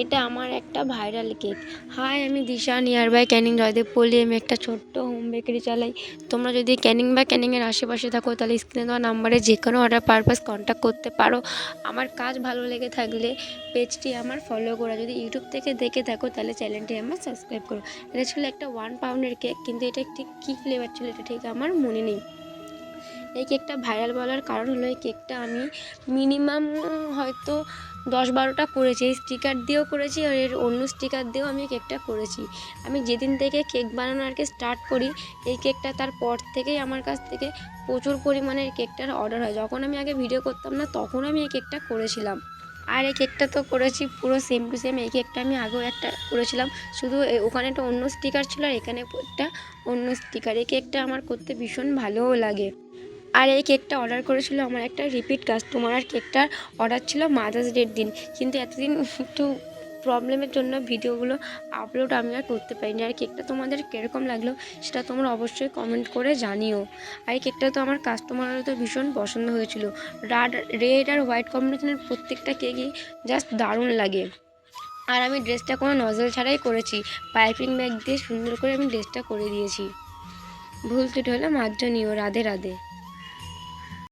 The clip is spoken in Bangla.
এটা আমার একটা ভাইরাল কেক। হাই, আমি দিশা, নিয়ার বাই ক্যানিং জয়দেব পল্লী। আমি একটা ছোট্ট হোম বেকারি চালাই। তোমরা যদি ক্যানিং বা ক্যানিংয়ের আশেপাশে থাকো তাহলে স্ক্রিনে দেওয়া নাম্বারে যে কোনো অর্ডার পারপাস কন্ট্যাক্ট করতে পারো। আমার কাজ ভালো লেগে থাকলে পেজটি আমার ফলো করো। যদি ইউটিউব থেকে দেখে থাকো তাহলে চ্যানেলটি আমার সাবস্ক্রাইব করো। এটা ছিল একটা 1 পাউন্ডের কেক, কিন্তু এটা ঠিক কী ফ্লেভার ছিল এটা ঠিক আমার মনে নেই। এই কেকটা ভাইরাল বলার কারণ হলো এই কেকটা আমি মিনিমাম হয়তো 10-12টা করেছি। এই স্টিকার দিয়েও করেছি আর এর অন্য স্টিকার দিয়েও আমি কেকটা করেছি। আমি যেদিন থেকে কেক বানানো আর কি স্টার্ট করি এই কেকটা, তারপর থেকেই আমার কাছ থেকে প্রচুর পরিমাণে এই কেকটার অর্ডার হয়। যখন আমি আগে ভিডিও করতাম না তখন আমি এই কেকটা করেছিলাম। আর এই কেকটা তো করেছি পুরো সেম টু সেম। এই কেকটা আমি আগেও একটা করেছিলাম, শুধু ওখানে একটা অন্য স্টিকার ছিল আর এখানে একটা অন্য স্টিকার। এই কেকটা আমার করতে ভীষণ ভালোও লাগে। আর এই কেকটা অর্ডার করেছিল আমার একটা রিপিট কাস্টমার। আর কেকটার অর্ডার ছিল মাদার্স ডের দিন, কিন্তু এতদিন একটু প্রবলেমের জন্য ভিডিওগুলো আপলোড আমি আর করতে পারিনি। আর কেকটা তোমাদের কীরকম লাগলো সেটা তোমরা অবশ্যই কমেন্ট করে জানিও। আর এই কেকটা তো আমার কাস্টমারেরও তো ভীষণ পছন্দ হয়েছিল। রেড আর হোয়াইট কম্বিনেশনের প্রত্যেকটা কেকই জাস্ট দারুণ লাগে। আর আমি ড্রেসটা কোনো নজল ছাড়াই করেছি, পাইপিং ব্যাগ দিয়ে সুন্দর করে আমি ড্রেসটা করে দিয়েছি। ভুল ত্রুটি হলে মার্জনীয়। রাধে রাধে।